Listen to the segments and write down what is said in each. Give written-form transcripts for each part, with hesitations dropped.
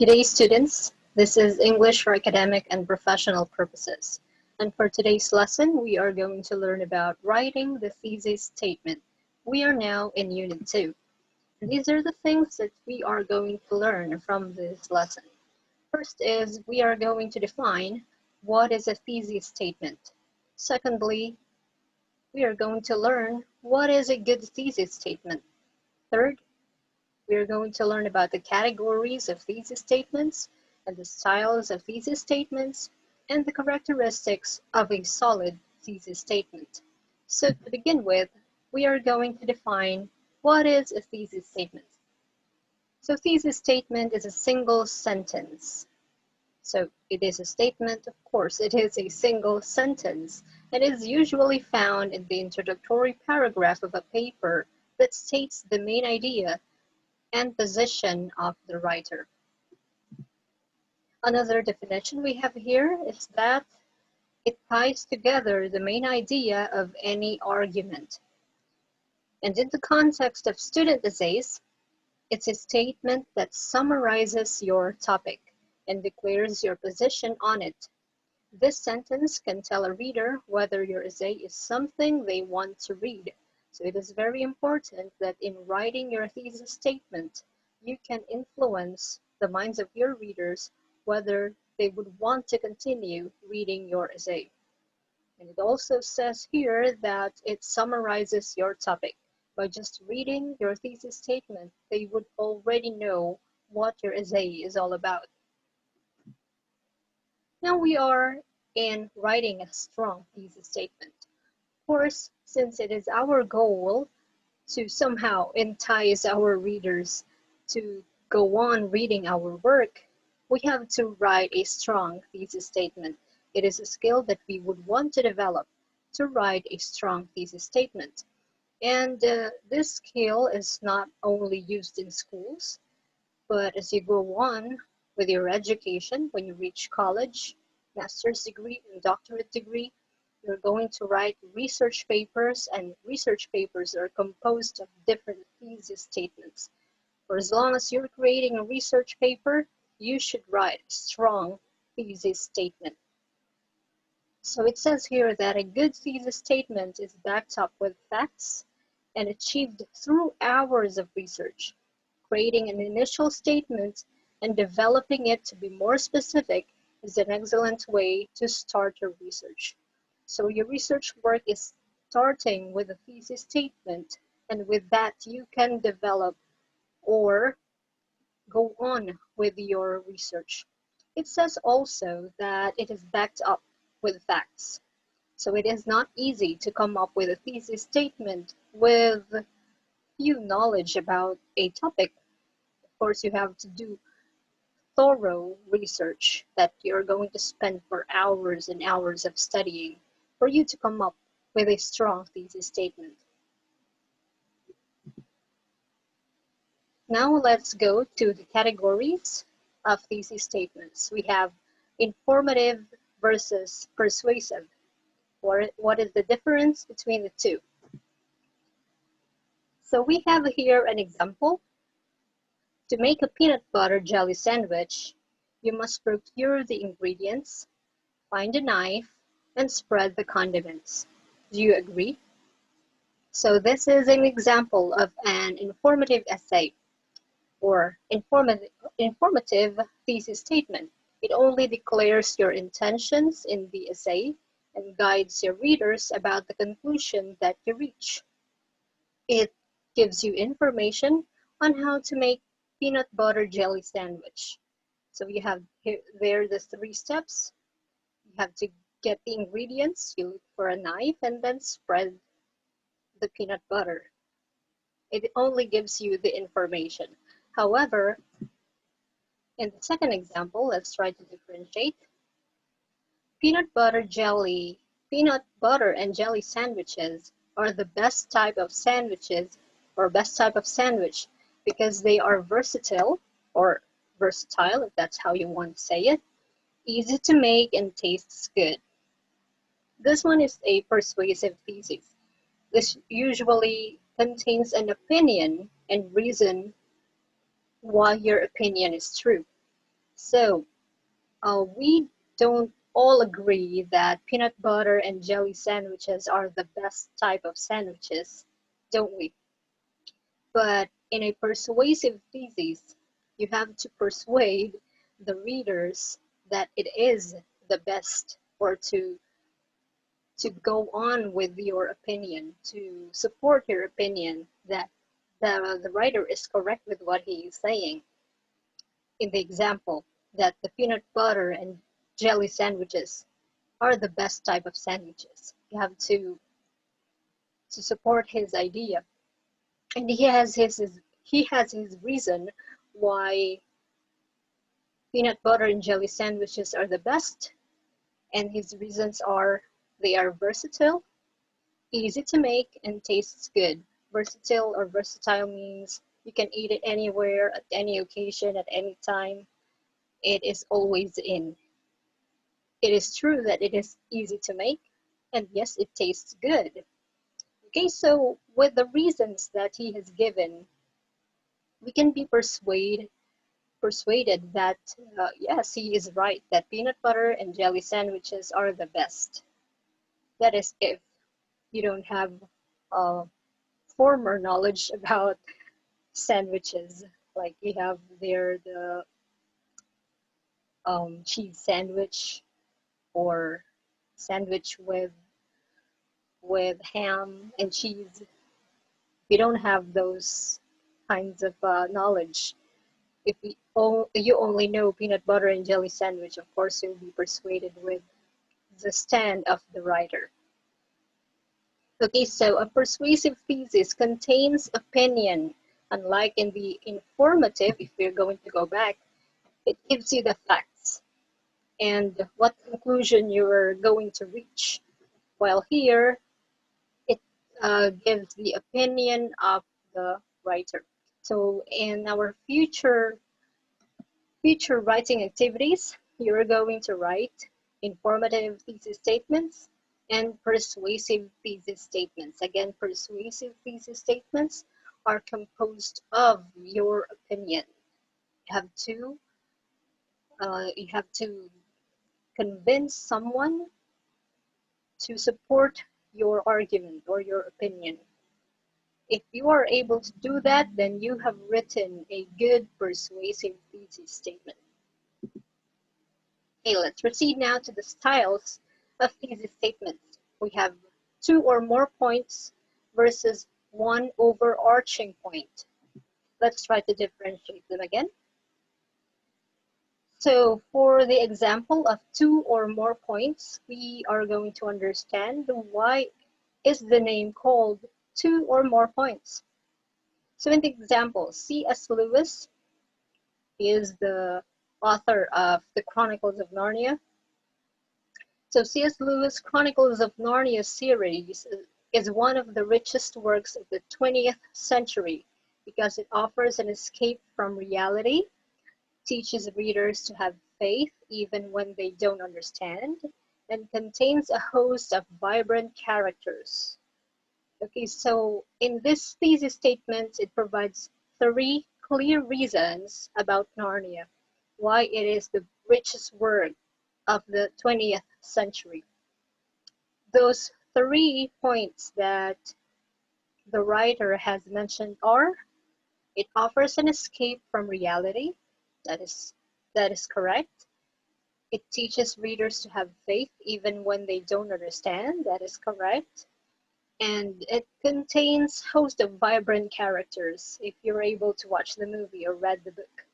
Good day, students. This is English for academic and professional purposes. And for today's lesson, we are going to learn about writing the thesis statement. We are now in Unit 2. These are the things that we are going to learn from this lesson. First is we are going to define what is a thesis statement. Secondly, we are going to learn what is a good thesis statement. Third, we are going to learn about the categories of thesis statements and the styles of thesis statements and the characteristics of a solid thesis statement. So to begin with, we are going to define what is a thesis statement. So thesis statement is a single sentence. So it is a statement, of course, it is a single sentence and is usually found in the introductory paragraph of a paper that states the main idea and position of the writer. Another definition we have here is that it ties together the main idea of any argument. And in the context of student essays, it's a statement that summarizes your topic and declares your position on it. This sentence can tell a reader whether your essay is something they want to read. So it is very important that in writing your thesis statement, you can influence the minds of your readers whether they would want to continue reading your essay. And it also says here that it summarizes your topic. By just reading your thesis statement, they would already know what your essay is all about. Now we are in writing a strong thesis statement. Of course, since it is our goal to somehow entice our readers to go on reading our work, we have to write a strong thesis statement. It is a skill that we would want to develop to write a strong thesis statement. And this skill is not only used in schools, but as you go on with your education, when you reach college, master's degree and doctorate degree, you're going to write research papers, and research papers are composed of different thesis statements. For as long as you're creating a research paper, you should write a strong thesis statement. So it says here that a good thesis statement is backed up with facts and achieved through hours of research. Creating an initial statement and developing it to be more specific is an excellent way to start your research. So your research work is starting with a thesis statement, and with that you can develop or go on with your research. It says also that it is backed up with facts. So it is not easy to come up with a thesis statement with few knowledge about a topic. Of course, you have to do thorough research that you're going to spend for hours and hours of studying for you to come up with a strong thesis statement. Now let's go to the categories of thesis statements. We have informative versus persuasive. What is the difference between the two? So we have here an example. To make a peanut butter jelly sandwich, you must procure the ingredients, find a knife, and spread the condiments. Do you agree? So this is an example of an informative essay or informative thesis statement. It only declares your intentions in the essay and guides your readers about the conclusion that you reach. It gives you information on how to make peanut butter jelly sandwich. So you have there the 3 steps. You have to get the ingredients, you look for a knife, and then spread the peanut butter. It only gives you the information. However, in the second example, let's try to differentiate. Peanut butter and jelly sandwiches are the best type of sandwiches or best type of sandwich because they are versatile, if that's how you want to say it, easy to make and tastes good. This one is a persuasive thesis. This usually contains an opinion and reason why your opinion is true. So we don't all agree that peanut butter and jelly sandwiches are the best type of sandwiches, don't we? But in a persuasive thesis, you have to persuade the readers that it is the best, or to go on with your opinion, to support your opinion that the writer is correct with what he is saying. In the example, that the peanut butter and jelly sandwiches are the best type of sandwiches. You have to support his idea, and he has his reason why peanut butter and jelly sandwiches are the best, and his reasons are they are versatile, easy to make, and tastes good. Versatile or versatile means you can eat it anywhere, at any occasion, at any time. It is always in. It is true that it is easy to make, and yes, it tastes good. Okay, so with the reasons that he has given, we can be persuaded that yes, he is right, that peanut butter and jelly sandwiches are the best. That is if you don't have uh, former knowledge about sandwiches. Like you have there the cheese sandwich, or sandwich with ham and cheese. If you don't have those kinds of knowledge, if you only know peanut butter and jelly sandwich, of course you'll be persuaded with the stand of the writer. Okay, so a persuasive thesis contains opinion. Unlike in the informative, if we're going to go back, it gives you the facts and what conclusion you're going to reach. While here, it gives the opinion of the writer. So in our future writing activities, you're going to write informative thesis statements and persuasive thesis statements. Again, persuasive thesis statements are composed of your opinion. You have to convince someone to support your argument or your opinion. If you are able to do that, then you have written a good persuasive thesis statement. Okay, let's proceed now to the styles of thesis statements. We have two or more points versus one overarching point. Let's try to differentiate them again. So for the example of two or more points, we are going to understand why is the name called two or more points. So in the example, C.S. Lewis is the author of the Chronicles of Narnia. So C.S. Lewis' Chronicles of Narnia series is one of the richest works of the 20th century because it offers an escape from reality, teaches readers to have faith even when they don't understand, and contains a host of vibrant characters. Okay, so in this thesis statement, it provides three clear reasons about Narnia, why it is the richest work of the 20th century. Those 3 points that the writer has mentioned are: it offers an escape from reality, that is correct. It teaches readers to have faith even when they don't understand, that is correct. And it contains host of vibrant characters, if you're able to watch the movie or read the book.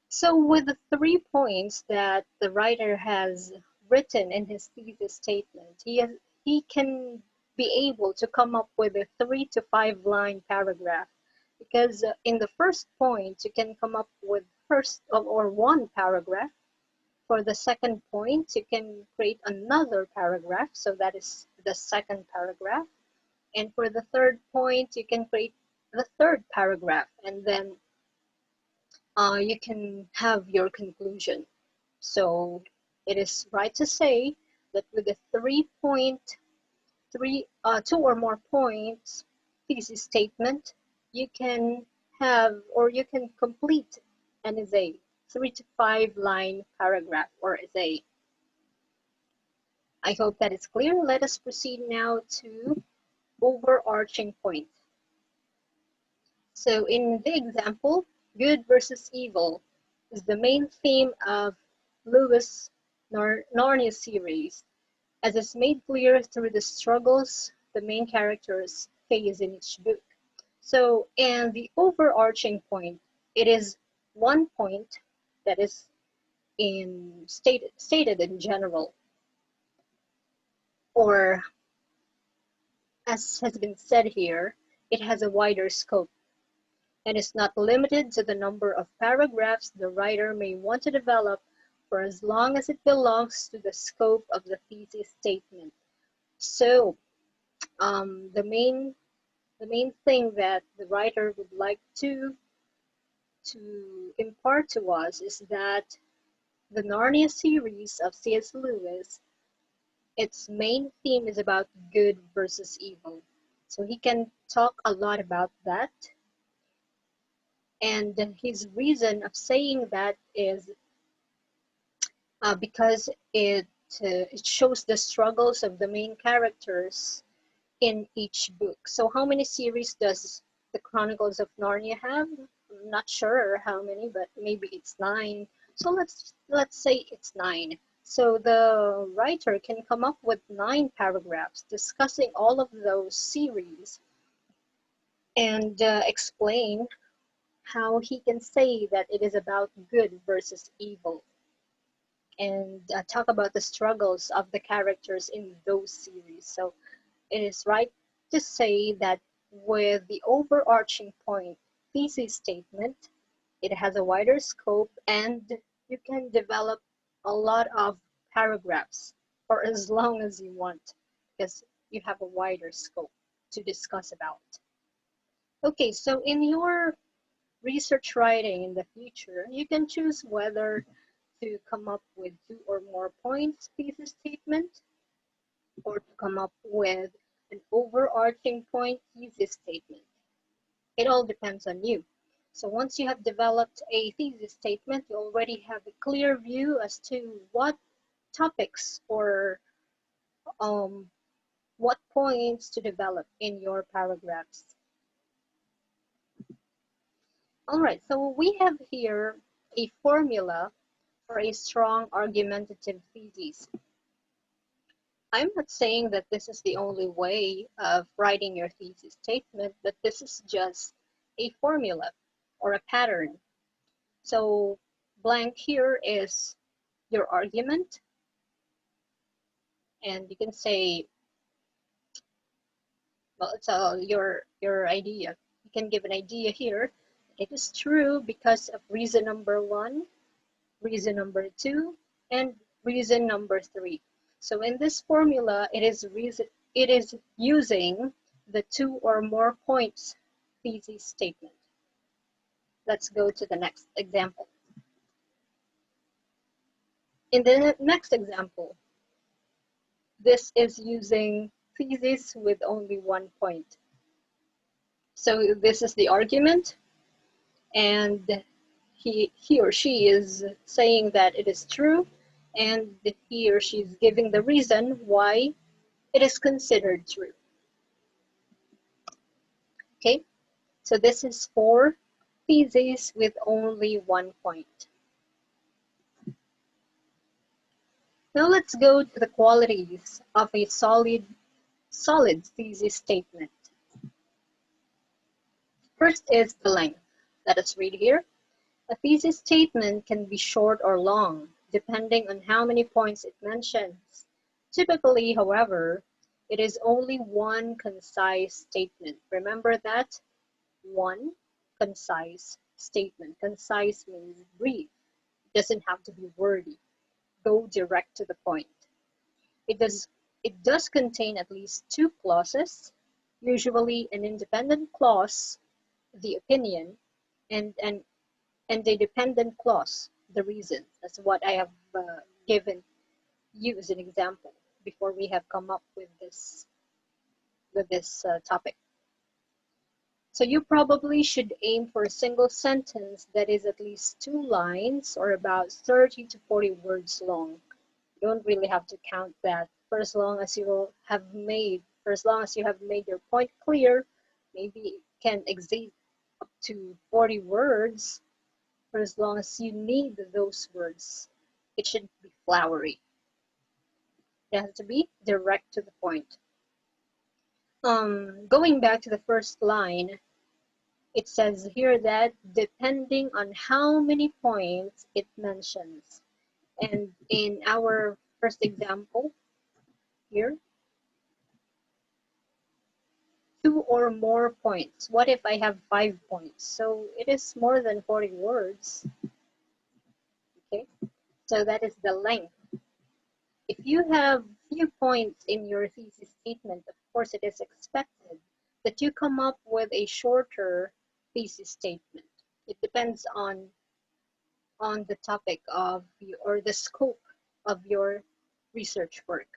So with the 3 points that the writer has written in his thesis statement, he can be able to come up with a 3 to 5 line paragraph, because in the first point you can come up with first or one paragraph. For the second point, you can create another paragraph, so that is the second paragraph. And for the third point, you can create the third paragraph, and then you can have your conclusion. So it is right to say that with a 2 or more points thesis statement, you can have, or you can complete an essay. 3 to 5 line paragraph or essay. I hope that is clear. Let us proceed now to overarching point. So in the example, good versus evil is the main theme of Lewis' Narnia series, as is made clear through the struggles the main characters face in each book. So, and the overarching point, it is one point that is stated in general, or as has been said here, it has a wider scope and is not limited to the number of paragraphs the writer may want to develop for as long as it belongs to the scope of the thesis statement. So the main thing that the writer would like to impart to us is that the Narnia series of C.S. Lewis, its main theme is about good versus evil. So he can talk a lot about that. And his reason of saying that is because it shows the struggles of the main characters in each book. So how many series does the Chronicles of Narnia have? I'm not sure how many, but maybe it's 9. So let's say it's 9. So the writer can come up with 9 paragraphs discussing all of those series and explain how he can say that it is about good versus evil and talk about the struggles of the characters in those series. So it is right to say that with the overarching point thesis statement, it has a wider scope and you can develop a lot of paragraphs for as long as you want because you have a wider scope to discuss about. Okay, so in your research writing in the future, you can choose whether to come up with 2 or more points thesis statement or to come up with an overarching point thesis statement. It all depends on you. So once you have developed a thesis statement, you already have a clear view as to what topics or um, what points to develop in your paragraphs. All right, so we have here a formula for a strong argumentative thesis. I'm not saying that this is the only way of writing your thesis statement, but this is just a formula or a pattern. So blank here is your argument, and you can say, well, it's your idea. You can give an idea here. It is true because of reason number 1, reason number 2, and reason number 3. So in this formula, it is using the 2 or more points thesis statement. Let's go to the next example. In the next example, this is using thesis with only 1 point. So this is the argument, and he or she is saying that it is true, and he or she is giving the reason why it is considered true. Okay, so this is for thesis with only 1 point. Now let's go to the qualities of a solid thesis statement. First is the length. Let us read here. A thesis statement can be short or long, depending on how many points it mentions. Typically, however, it is only one concise statement. Remember that? One concise statement. Concise means brief. It doesn't have to be wordy. Go direct to the point. It does contain at least 2 clauses, usually an independent clause, the opinion, and a dependent clause, the reasons. That's what I have given you as an example before we have come up with this topic. So you probably should aim for a single sentence that is at least 2 lines or about 30 to 40 words long. You don't really have to count that. For as long as you have made your point clear, maybe it can exceed up to 40 words. For as long as you need those words, it should be flowery. It has to be direct to the point. Going back to the first line, it says here that depending on how many points it mentions. And in our first example here, 2 or more points. What if I have 5 points? So it is more than 40 words. Okay, so that is the length. If you have few points in your thesis statement, of course it is expected that you come up with a shorter thesis statement. It depends on the topic of or the scope of your research work.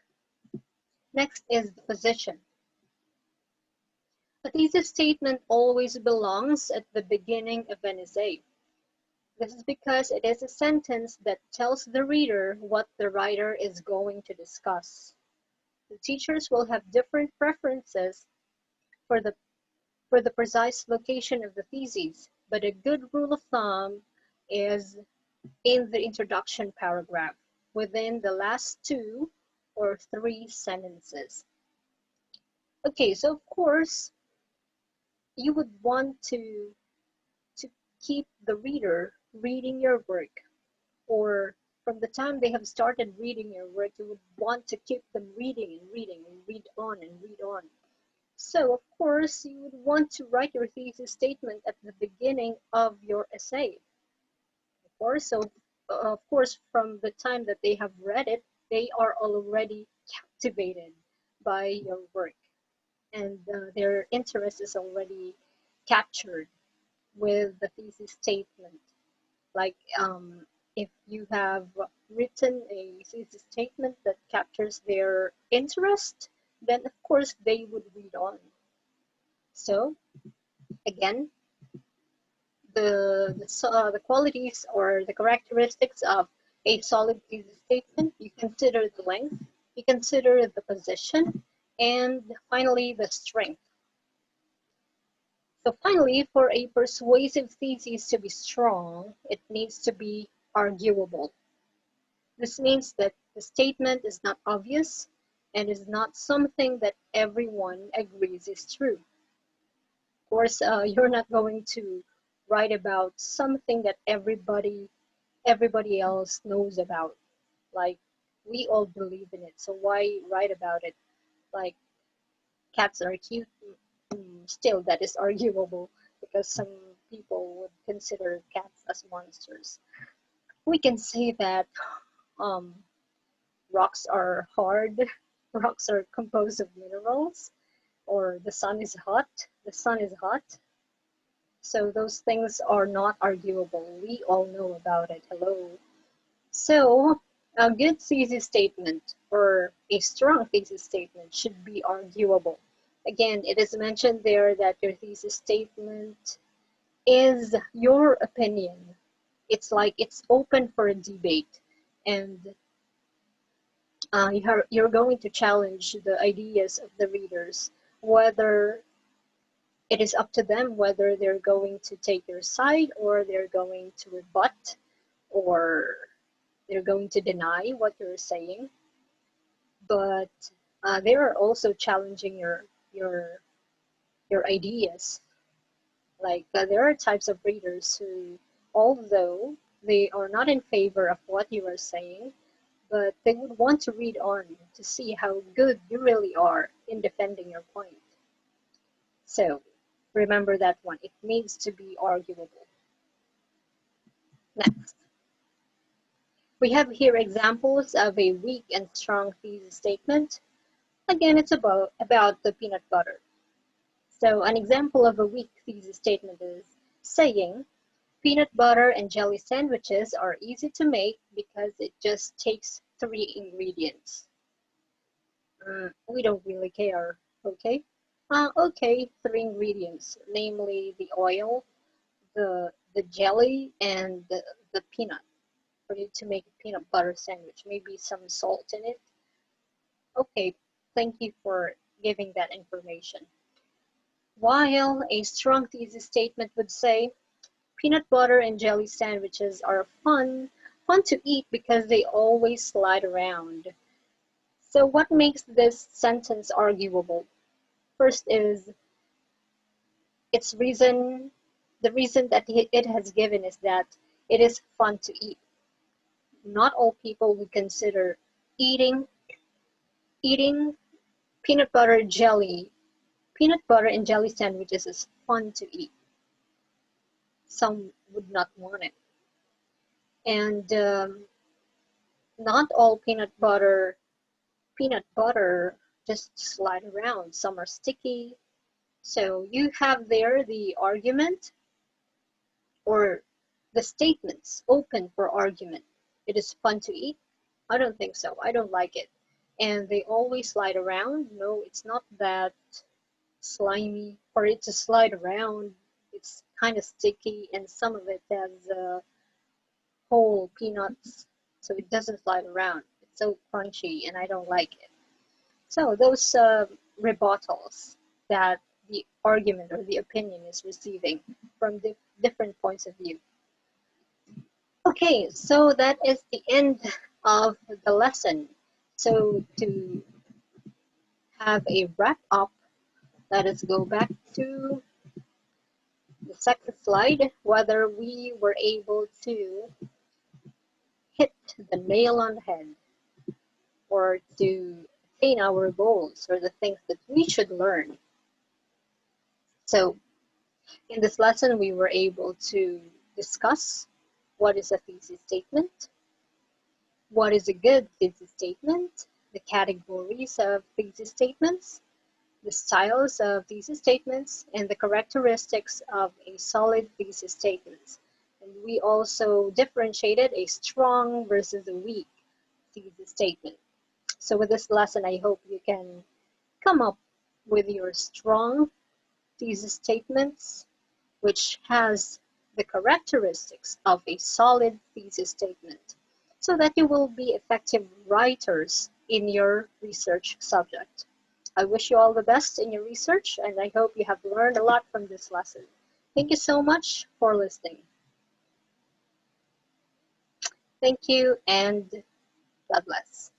Next is the position. A thesis statement always belongs at the beginning of an essay. This is because it is a sentence that tells the reader what the writer is going to discuss. The teachers will have different preferences for the precise location of the thesis, but a good rule of thumb is in the introduction paragraph, within the last 2 or 3 sentences. Okay, so of course, you would want to keep the reader reading your work, or from the time they have started reading your work, you would want to keep them reading and reading and read on and read on. So, of course, you would want to write your thesis statement at the beginning of your essay. Of course, from the time that they have read it, they are already captivated by your work, and their interest is already captured with the thesis statement. Like if you have written a thesis statement that captures their interest, then of course they would read on. So again, the qualities or the characteristics of a solid thesis statement: you consider the length, you consider the position, and finally the strength. So finally, for a persuasive thesis to be strong, it needs to be arguable. This means that the statement is not obvious and is not something that everyone agrees is true. Of course, you're not going to write about something that everybody else knows about. Like, we all believe in it, so why write about it? Like, cats are cute. Still, that is arguable because some people would consider cats as monsters. We can say that um, rocks are hard, rocks are composed of minerals, or the sun is hot. The sun is hot. So those things are not arguable. We all know about it. Hello. So a good thesis statement or a strong thesis statement should be arguable. Again, it is mentioned there that your thesis statement is your opinion. It's like it's open for a debate, and you're going to challenge the ideas of the readers, whether it is up to them whether they're going to take your side or they're going to rebut or they're going to deny what you're saying. But they are also challenging your ideas. Like there are types of readers who, although they are not in favor of what you are saying, but they would want to read on to see how good you really are in defending your point. So remember that one. It needs to be arguable. Next, we have here examples of a weak and strong thesis statement. Again, it's about the peanut butter. So an example of a weak thesis statement is saying, peanut butter and jelly sandwiches are easy to make because it just takes 3 ingredients. We don't really care, okay? Okay, three ingredients, namely the oil, the jelly, and the peanut for you to make a peanut butter sandwich. Maybe some salt in it. Okay, thank you for giving that information. While a strong thesis statement would say, peanut butter and jelly sandwiches are fun to eat because they always slide around. So what makes this sentence arguable? First is its reason, the reason that it has given is that it is fun to eat. Not all people would consider eating eating peanut butter jelly, peanut butter and jelly sandwiches as fun to eat. Some would not want it. And not all peanut butter just slide around. Some are sticky. So you have there the argument or the statements open for argument. It is fun to eat. I don't think so. I don't like it. And they always slide around. No, it's not that slimy for it to slide around. It's kind of sticky, and some of it has whole peanuts, so it doesn't slide around. It's so crunchy, and I don't like it. So those rebuttals that the argument or the opinion is receiving from different points of view. Okay, so that is the end of the lesson. So to have a wrap up, let us go back to the second slide, whether we were able to hit the nail on the head or to attain our goals or the things that we should learn. So in this lesson, we were able to discuss what is a thesis statement, what is a good thesis statement, the categories of thesis statements, the styles of thesis statements, and the characteristics of a solid thesis statement. And we also differentiated a strong versus a weak thesis statement. So with this lesson, I hope you can come up with your strong thesis statements, which has the characteristics of a solid thesis statement, so that you will be effective writers in your research subject. I wish you all the best in your research, and I hope you have learned a lot from this lesson. Thank you so much for listening. Thank you, and God bless.